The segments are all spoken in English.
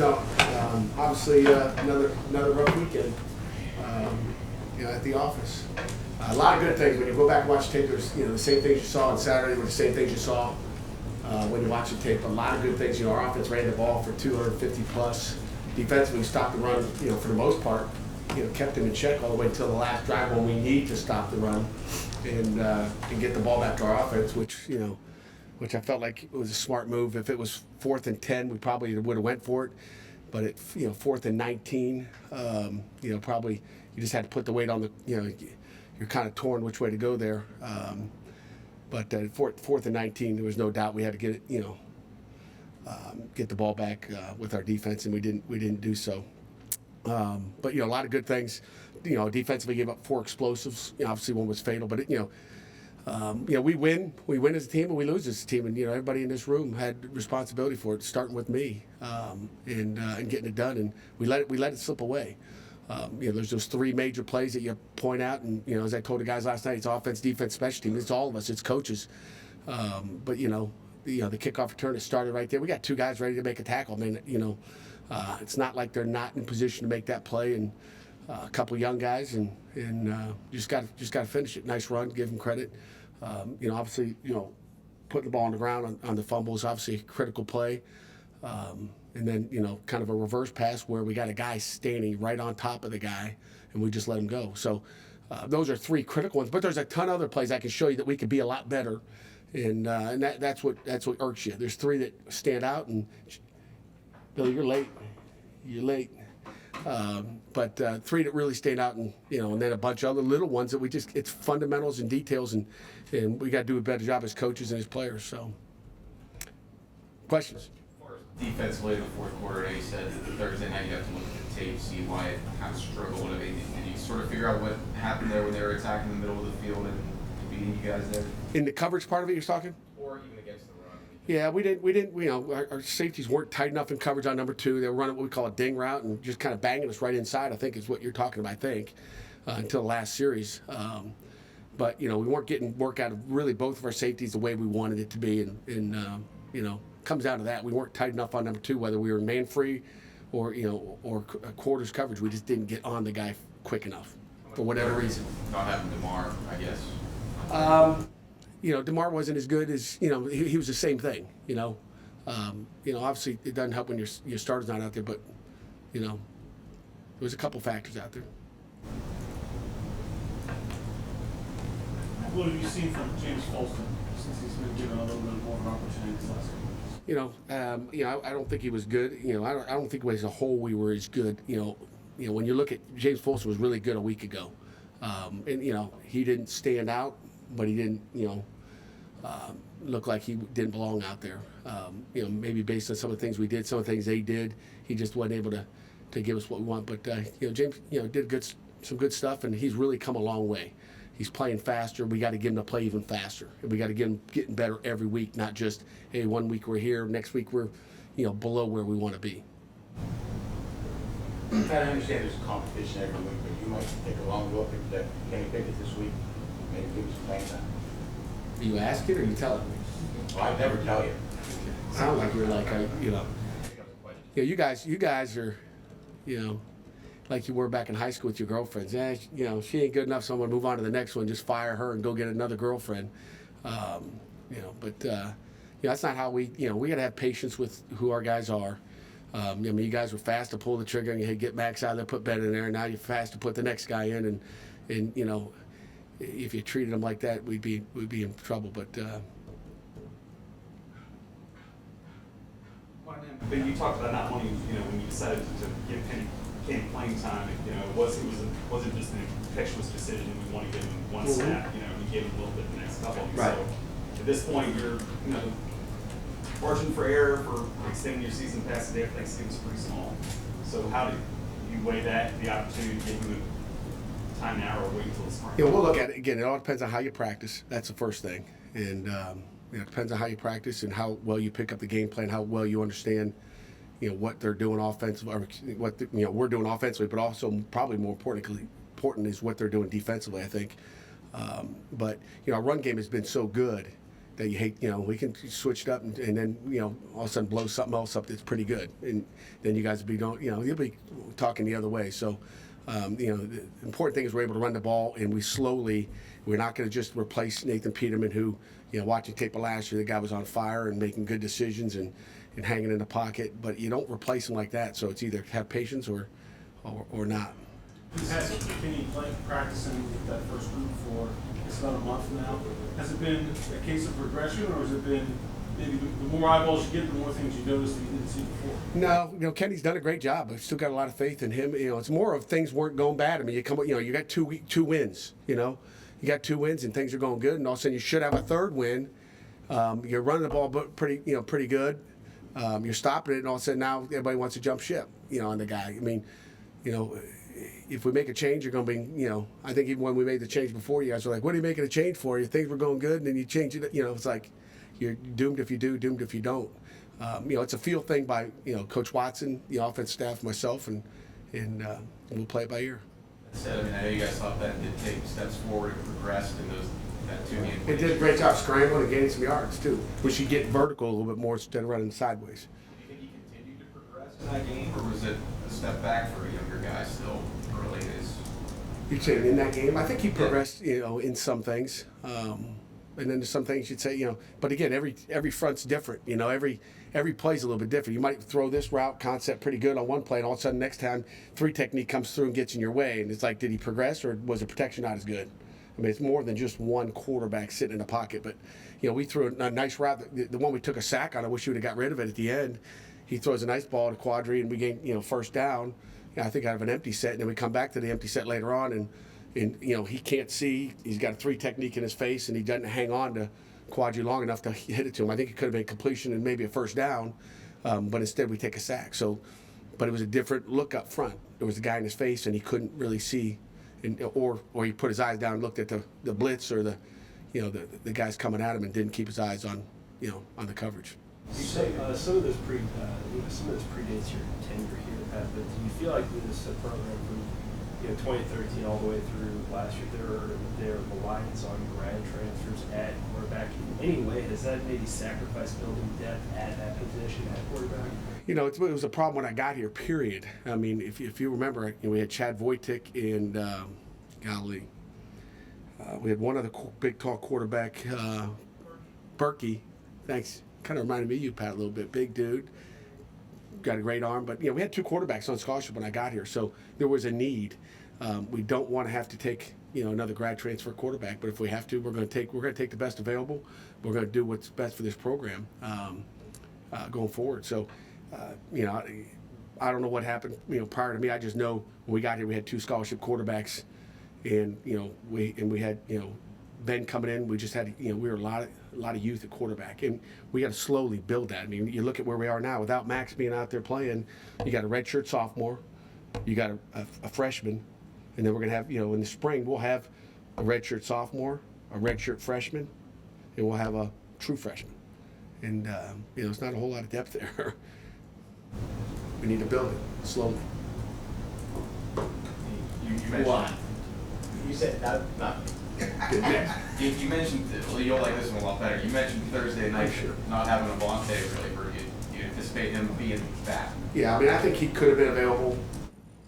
Obviously another rough weekend, at the office. A lot of good things. When you go back and watch the tape, there's the same things you saw on Saturday were the same things you saw when you watch the tape. A lot of good things. Our offense ran the ball for 250 plus. Defensively, we stopped the run. For the most part, kept them in check all the way until the last drive when we need to stop the run and get the ball back to our offense, which I felt like it was a smart move. If it was 4th and 10, we probably would have went for it. But at 4th and 19, probably you just had to put the weight on the. You're kind of torn which way to go there. But at 4th and 19, there was no doubt we had to get it. Get the ball back with our defense, and we didn't do so. But a lot of good things. Defensively gave up 4 explosives. Obviously one was fatal, but we win as a team and we lose as a team, and everybody in this room had responsibility for it, starting with me, and getting it done, and we let it slip away. There's those 3 major plays that you point out, and as I told the guys last night, it's offense, defense, special team. It's all of us. It's coaches. But the kickoff return, it started right there. We got 2 guys ready to make a tackle. It's not like they're not in position to make that play, and a couple young guys, and just got to finish it. Nice run, give them credit. Obviously, putting the ball on the ground on the fumble is obviously a critical play. And then, kind of a reverse pass where we got a guy standing right on top of the guy, and we just let him go. So those are 3 critical ones. But there's a ton of other plays I can show you that we could be a lot better, and that's what irks you. There's 3 that stand out, and Billy, you're late. You're late. But 3 that really stand out, and and then a bunch of other little ones that it's fundamentals and details, and we got to do a better job as coaches and as players. So, questions? Defensively in the fourth quarter, you said Thursday night you have to look at the tape, see why it kind of struggled, and you sort of figure out what happened there when they were attacking the middle of the field and beating you guys there? In the coverage part of it, you're talking? Or even against the run? Yeah, we didn't. Our safeties weren't tight enough in coverage on number 2. They were running what we call a ding route and just kind of banging us right inside, I think is what you're talking about, until the last series. But, we weren't getting work out of really both of our safeties the way we wanted it to be, and comes down to that. We weren't tight enough on number 2, whether we were man free or quarters coverage. We just didn't get on the guy quick enough for whatever reason. Not having DeMar, I guess. DeMar wasn't as good as he was the same thing. Obviously it doesn't help when your starter's not out there, but there was a couple factors out there. What have you seen from James Folston since he's been given a little bit more of an opportunity this last couple I don't think he was good. I don't think as a whole we were as good. When you look at James Folston was really good a week ago, and he didn't stand out, but he didn't look like he didn't belong out there. Maybe based on some of the things we did, some of the things they did, he just wasn't able to give us what we want. But James did some good stuff, and he's really come a long way. He's playing faster. We got to get him to play even faster. And we got to get him getting better every week, not just, hey, one week we're here, next week we're, below where we want to be. I understand there's competition every week, but you might take a long look at that Kenny Pickett this week, maybe give us some playing time. Are you asking or are you telling me? Well, I'd never tell you. Sound like you're like, you guys are, like you were back in high school with your girlfriends. She ain't good enough, so I'm going to move on to the next one. Just fire her and go get another girlfriend. But that's not how we got to have patience with who our guys are. You guys were fast to pull the trigger and you get Max out of there, put Ben in there, and now you're fast to put the next guy in. And if you treated them like that, we'd be in trouble. But But you talked about not wanting, when you decided to give Kenny playing time, it wasn't just an impetuous decision. We want to give him one snap. You gave him a little bit the next couple. Right. So at this point, you're margin for error for extending your season past the day of Thanksgiving is pretty small. So how do you weigh that, the opportunity to give him time now or wait until the spring? we'll look at it again. It all depends on how you practice. That's the first thing, and it depends on how you practice and how well you pick up the game plan, how well you understand, what they're doing offensively, or what we're doing offensively, but also probably more important is what they're doing defensively, I think. But our run game has been so good, that you hate. We can switch it up and then all of a sudden blow something else up that's pretty good, and then you guys will be you'll be talking the other way. So. The important thing is we're able to run the ball, and we're not going to just replace Nathan Peterman, who, watching tape of last year, the guy was on fire and making good decisions and hanging in the pocket, but you don't replace him like that. So it's either have patience or not. He's had Kenny practicing with that first group for it's about a month now. Has it been a case of progression, or has it been maybe the more eyeballs you get, the more things you notice that you didn't see before? No, Kenny's done a great job. I've still got a lot of faith in him. It's more of things weren't going bad. I mean, you got two wins. You got 2 wins and things are going good, and all of a sudden you should have a third win. You're running the ball pretty good. You're stopping it, and all of a sudden now everybody wants to jump ship. On the guy. I mean, if we make a change, you're going to be. I think even when we made the change before, you guys were like, "What are you making a change for?" Things were going good, and then you change it. It's like. You're doomed if you do, doomed if you don't. It's a feel thing by Coach Watson, the offense staff, myself, and we'll play it by ear. That said, I know you guys thought that did take steps forward and progressed in that 2-game. It did a great job scrambling and gaining some yards too. We should get vertical a little bit more instead of running sideways. Do you think he continued to progress in that game, or was it a step back for a younger guy still early in his? You'd say in that game, I think he progressed, in some things. And then there's some things you'd say, but again, every front's different. Every play's a little bit different. You might throw this route concept pretty good on one play, and all of a sudden next time 3 technique comes through and gets in your way, and it's like, did he progress or was the protection not as good? I mean, it's more than just one quarterback sitting in the pocket. But we threw a nice route. The one we took a sack on, I wish we would have got rid of it at the end. He throws a nice ball to Quadri, and we gain first down. I think out of an empty set, and then we come back to the empty set later on, and he can't see. He's got a 3 technique in his face, and he doesn't hang on to Quadri long enough to hit it to him. I think it could have been completion and maybe a first down, but instead we take a sack. But it was a different look up front. There was a guy in his face, and he couldn't really see, or he put his eyes down and looked at the blitz or the guys coming at him and didn't keep his eyes on on the coverage. Some of this predates your tenure here, Pat. But do you feel like with this program from 2013 all the way through last year, their reliance on grad transfers at quarterback in any way, has that maybe sacrificed building depth at that position at quarterback? It was a problem when I got here, period. I mean, if you remember, we had Chad Wojtek and we had one other big, tall quarterback, Berkey. Thanks. Kind of reminded me of you, Pat, a little bit. Big dude. Got a great arm. But, we had 2 quarterbacks on scholarship when I got here, so there was a need. We don't want to have to take, another grad transfer quarterback, but if we have to, we're going to take the best available. We're going to do what's best for this program going forward. So, I don't know what happened, prior to me. I just know when we got here, we had 2 scholarship quarterbacks, and we had Ben coming in. We just had we were a lot of youth at quarterback, and we got to slowly build that. I mean, you look at where we are now without Max being out there playing. You got a redshirt sophomore, you got a freshman, and then we're gonna have in the spring we'll have a redshirt sophomore, a redshirt freshman, and we'll have a true freshman. And it's not a whole lot of depth there. We need to build it slowly. You mentioned. Why? You said not. You mentioned, you'll like this one a lot better. You mentioned Thursday night not having a Vontae really for you. You anticipate him being back. Yeah, I mean, I think he could have been available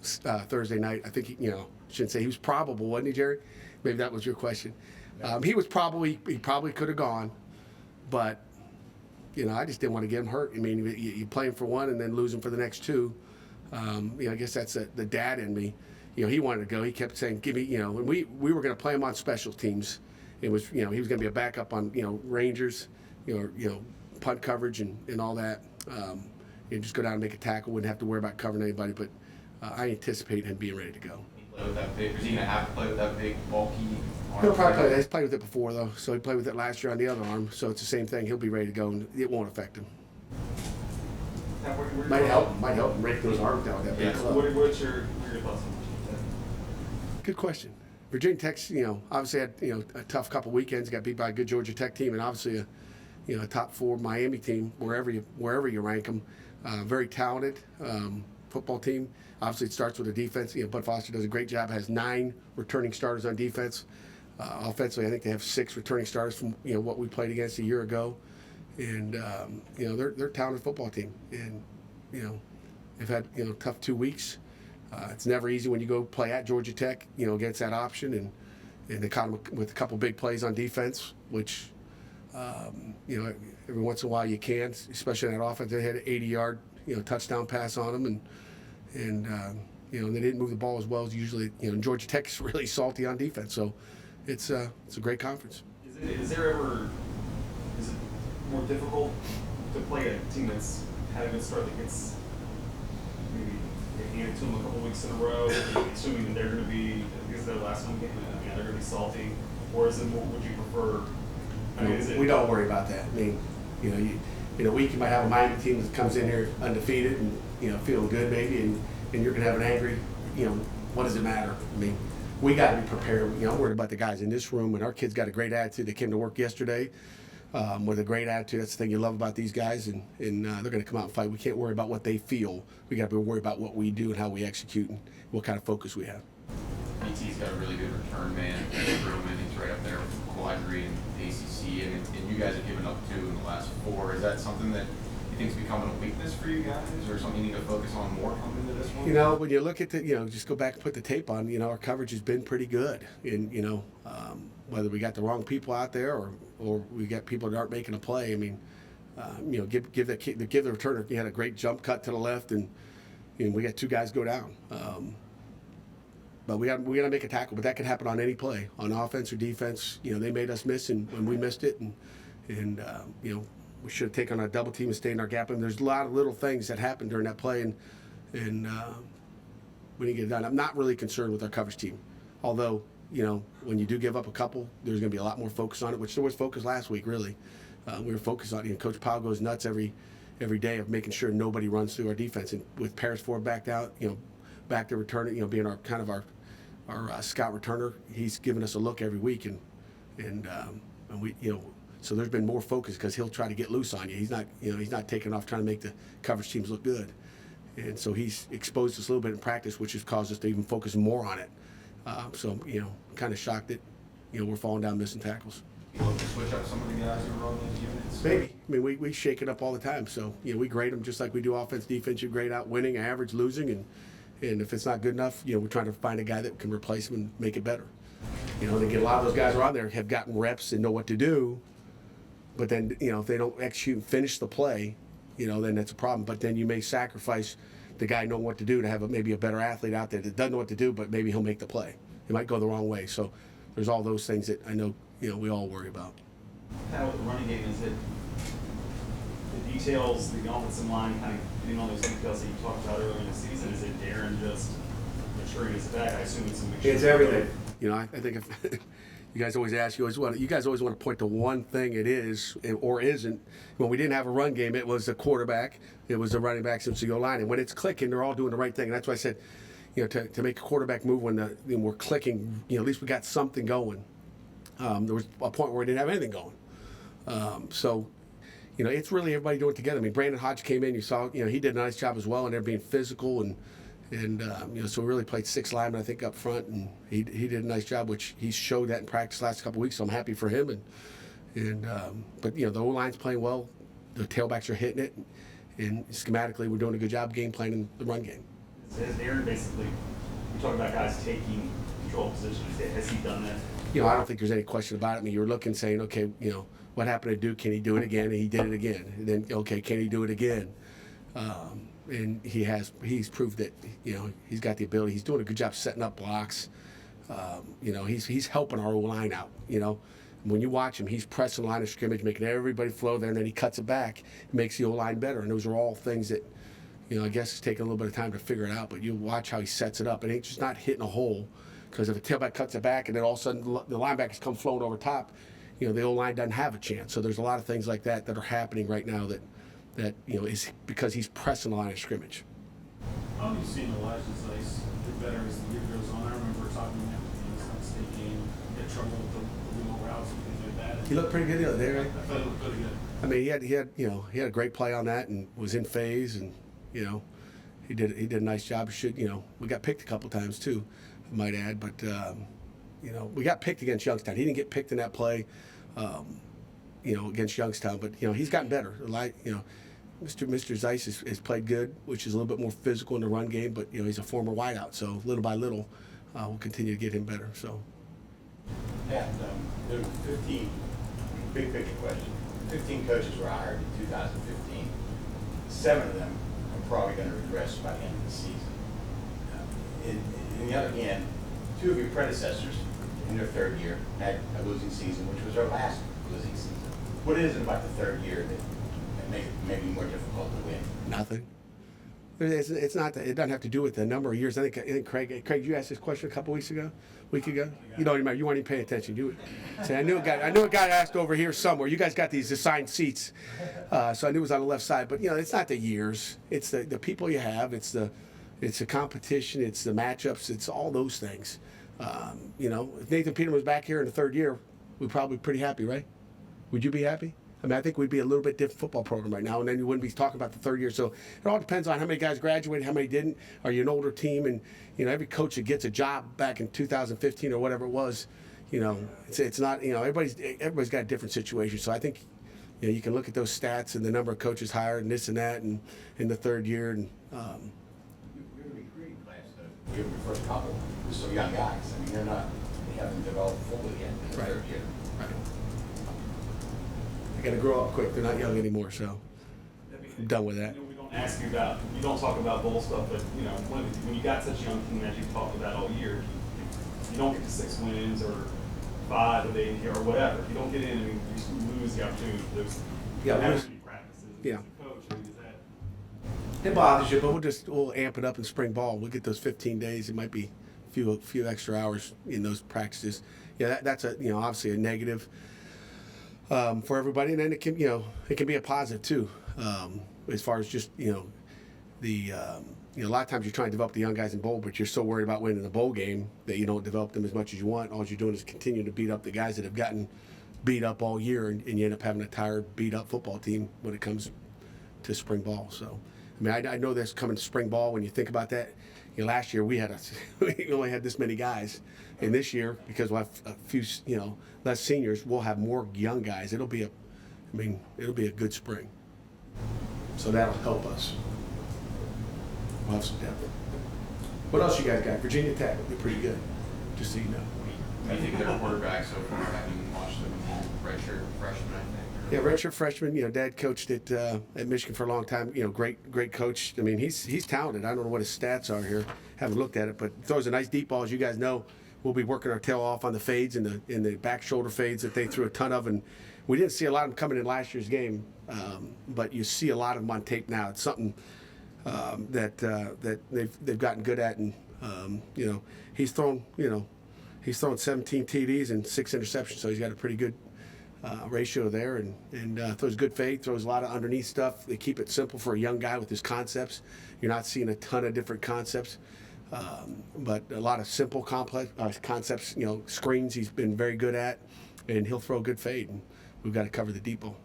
Thursday night. I think shouldn't say he was probable, wasn't he, Jerry? Maybe that was your question. He probably could have gone, but I just didn't want to get him hurt. I mean, you play him for one and then lose him for the next 2. I guess that's the dad in me. He wanted to go. He kept saying, "Give me," and we were going to play him on special teams. It was, he was going to be a backup on, Rangers, punt coverage and all that. Just go down and make a tackle. Wouldn't have to worry about covering anybody. But I anticipate him being ready to go. Play with that big. Is he going to have to play with that big, bulky arm? He'll probably play. He's played with it before though, so he played with it last year on the other arm. So it's the same thing. He'll be ready to go, and it won't affect him. Might help him break those arms down with that big club. What's your thoughts on Good question. Virginia Tech's, obviously had, a tough couple weekends. Got beat by a good Georgia Tech team, and obviously a top 4 Miami team, wherever you rank them. Very talented football team. Obviously, it starts with the defense. Bud Foster does a great job. Has 9 returning starters on defense. Offensively, I think they have 6 returning starters from what we played against a year ago, and they're a talented football team, and they've had tough 2 weeks. It's never easy when you go play at Georgia Tech, against that option, and they caught them with a couple big plays on defense, which every once in a while you can, especially in that offense. They had an 80-yard touchdown pass on them, and they didn't move the ball as well as usually. Georgia Tech is really salty on defense, so it's a great conference. Is it more difficult to play a team that's had a good start that gets maybe handed to them a couple weeks in a row, assuming that they're going to be, because their last home game, they're going to be salty, or is it more, would you prefer? We don't worry about that. I mean, in a week you might have a Miami team that comes in here undefeated and feeling good maybe, and you're going to have an angry. What does it matter? I mean, we got to be prepared. I'm worried about the guys in this room, and our kids got a great attitude. They came to work yesterday with a great attitude. That's the thing you love about these guys, and they're going to come out and fight. We can't worry about what they feel. We got to be worried about what we do and how we execute and what kind of focus we have. BT's got a really good return man. He's right up there with Quadri and ACC, and you guys have given up 2 in the last 4. Is that something that you think is becoming a weakness for you guys, or something you need to focus on more coming into this one? When you look at the, just go back and put the tape on. Our coverage has been pretty good, and whether we got the wrong people out there or we got people that aren't making a play. I mean, give the returner. He had a great jump cut to the left, and we got 2 guys go down. But we got to make a tackle. But that could happen on any play, on offense or defense. They made us miss, and when we missed it, and we should have taken our double team and stayed in our gap. And there's a lot of little things that happened during that play, and we didn't get it done. I'm not really concerned with our coverage team, although when you do give up a couple, there's going to be a lot more focus on it, which there was focus last week. Really, we were focused on it. Coach Powell goes nuts every day of making sure nobody runs through our defense, and with Paris Ford backed out, back to returning, being our kind of our scout returner, he's giving us a look every week, and we so there's been more focus because he'll try to get loose on you. He's not taking off trying to make the coverage teams look good, and so he's exposed us a little bit in practice, which has caused us to even focus more on it. So kind of shocked that we're falling down missing tackles. You look to switch up some of the guys who are on those units? Maybe. I mean, we shake it up all the time. So we grade them just like we do offense, defense. You grade out winning, average, losing, and if it's not good enough, we're trying to find a guy that can replace him and make it better. They get a lot of those guys around there have gotten reps and know what to do, but then if they don't execute and finish the play, then that's a problem. But then you may sacrifice the guy knowing what to do to have maybe a better athlete out there that doesn't know what to do, but maybe he'll make the play. It might go the wrong way. So there's all those things that I know we all worry about. Kind of with the running game, is it the details, the offensive line, kind of getting all those details that you talked about earlier in the season? Is it Darren just maturing his back? I assume it's a mixture. It's everything. I think if you guys always ask, you guys always want to point to one thing it is or isn't. When we didn't have a run game, it was the quarterback, it was the running backs, and the O-line. And when it's clicking, they're all doing the right thing. And that's why I said, to make a quarterback move when we're clicking, at least we got something going. There was a point where we didn't have anything going. So it's really everybody doing it together. I mean, Brandon Hodge came in. You saw, he did a nice job as well, and they're being physical, and so we really played 6 linemen, I think, up front, and he did a nice job, which he showed that in practice last couple of weeks. So I'm happy for him, but the O-line's playing well, the tailbacks are hitting it, and schematically we're doing a good job game planning the run game. Has Darren basically, you talk about guys taking control positions, has he done that? I don't think there's any question about it. I mean, you're looking, saying, okay, what happened to Duke? Can he do it again? And he did it again. And then, okay, can he do it again? And he's proved that, he's got the ability. He's doing a good job setting up blocks. He's helping our O-line out, When you watch him, he's pressing the line of scrimmage, making everybody flow there, and then he cuts it back. It makes the O-line better. And those are all things that, I guess it's taking a little bit of time to figure it out, but you watch how he sets it up. And it's just not hitting a hole, because if the tailback cuts it back and then all of a sudden the linebackers come flowing over top, the O-line doesn't have a chance. So there's a lot of things like that are happening right now that is because he's pressing the line of scrimmage. How have you seen Elijah's ice get better as the year goes on? I remember talking to him in the state game, he had trouble with the wheel routes and things like that. He looked pretty good the other day, right? I thought he looked pretty good. I mean, he had a great play on that and was in phase, and he did a nice job. We got picked a couple times too, I might add, but we got picked against Youngstown. He didn't get picked in that play, against Youngstown, but he's gotten better. Mr. Zeiss has played good, which is a little bit more physical in the run game, but he's a former wideout, so little by little, we'll continue to get him better. So. Pat, there were 15, big picture question. 15 coaches were hired in 2015. 7 of them are probably going to regress by the end of the season. In the other hand, 2 of your predecessors in their 3rd year had a losing season, which was their last losing season. What is it about the 3rd year that makes it maybe more difficult to win? Nothing. It's not that. It doesn't have to do with the number of years. I think Craig, you asked this question a week ago. You don't remember. You weren't even paying attention. I knew a guy asked over here somewhere. You guys got these assigned seats, so I knew it was on the left side. But it's not the years. It's the people you have. It's the competition. It's the matchups. It's all those things. If Nathan Peterman was back here in the 3rd year, we'd probably be pretty happy, right? Would you be happy? I think we'd be a little bit different football program right now, and then you wouldn't be talking about the 3rd year. So it all depends on how many guys graduated, how many didn't. Are you an older team? And every coach that gets a job back in 2015 or whatever it was, it's not. Everybody's got a different situation. So I think you can look at those stats and the number of coaches hired and this and that, and in the 3rd year. And you're in the recruiting class, though. You're the first couple with some young guys. They haven't developed fully yet in the 3rd year. Right. Got to grow up quick. They're not young anymore, so I'm done with that. We don't ask you about, you don't talk about bowl stuff, but when you got such a young team as you've talked about all year, you don't get to 6 wins or 5 of 8 or whatever. If you don't get in, you just lose the opportunity for those practices. Yeah. As a coach, is that? It bothers you, but we'll amp it up in spring ball. We'll get those 15 days. It might be a few extra hours in those practices. Yeah, that's obviously a negative. For everybody, and then it can be a positive too, as far as just a lot of times you're trying to develop the young guys in bowl, but you're so worried about winning the bowl game that you don't develop them as much as you want. All you're doing is continue to beat up the guys that have gotten beat up all year, and you end up having a tired, beat up football team when it comes to spring ball. So, I know there's coming to spring ball when you think about that. Last year we only had this many guys, and this year because we'll have a few less seniors, we'll have more young guys. It'll be a good spring. So that'll help us. We'll have some depth. What else you guys got? Virginia Tech will be pretty good, just so you know. I think their quarterback so far, having watched them redshirt freshman, I think. Yeah, redshirt freshman. Dad coached at Michigan for a long time. Great coach. He's talented. I don't know what his stats are here. Haven't looked at it, but throws a nice deep ball. As you guys know, we'll be working our tail off on the fades and the back shoulder fades that they threw a ton of, and we didn't see a lot of them coming in last year's game, but you see a lot of them on tape now. It's something that they've gotten good at, and he's thrown 17 TDs and 6 interceptions, so he's got a pretty good ratio there, and throws good fade, throws a lot of underneath stuff. They keep it simple for a young guy with his concepts. You're not seeing a ton of different concepts, but a lot of simple complex concepts. Screens he's been very good at, and he'll throw a good fade. And we've got to cover the deep ball.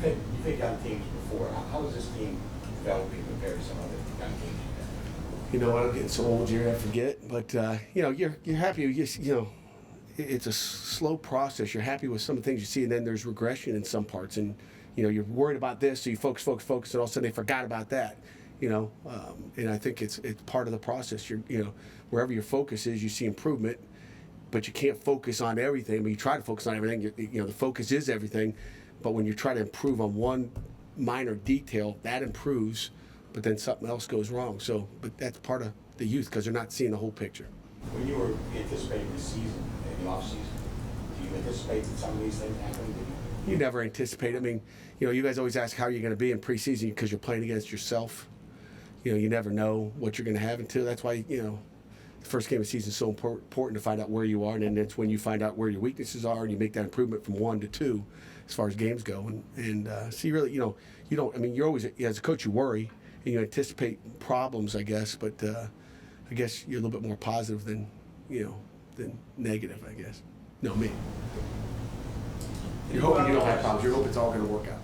You think young teams before? How is this team developing compared to some other young teams? I'm getting so old here, I forget. But you're happy. It's a slow process. You're happy with some of the things you see, and then there's regression in some parts, and you're worried about this, so you focus, and all of a sudden they forgot about that. And I think it's part of the process. Wherever your focus is, you see improvement, but you can't focus on everything. You try to focus on everything. The focus is everything, but when you try to improve on one minor detail, that improves, but then something else goes wrong. So, but that's part of the youth because they're not seeing the whole picture. When you were anticipating the season, in the off season, do you anticipate that some of these things happen? You never anticipate. You guys always ask how you're going to be in preseason because you're playing against yourself. You never know what you're going to have until. That's why the first game of the season is so important to find out where you are, and then that's when you find out where your weaknesses are, and you make that improvement from 1 to 2 as far as games go. And so you really, you don't. You're always, as a coach, you worry and you anticipate problems, I guess. But I guess you're a little bit more positive than negative, I guess. No, me. You're hoping you don't have problems. You're hoping it's all going to work out.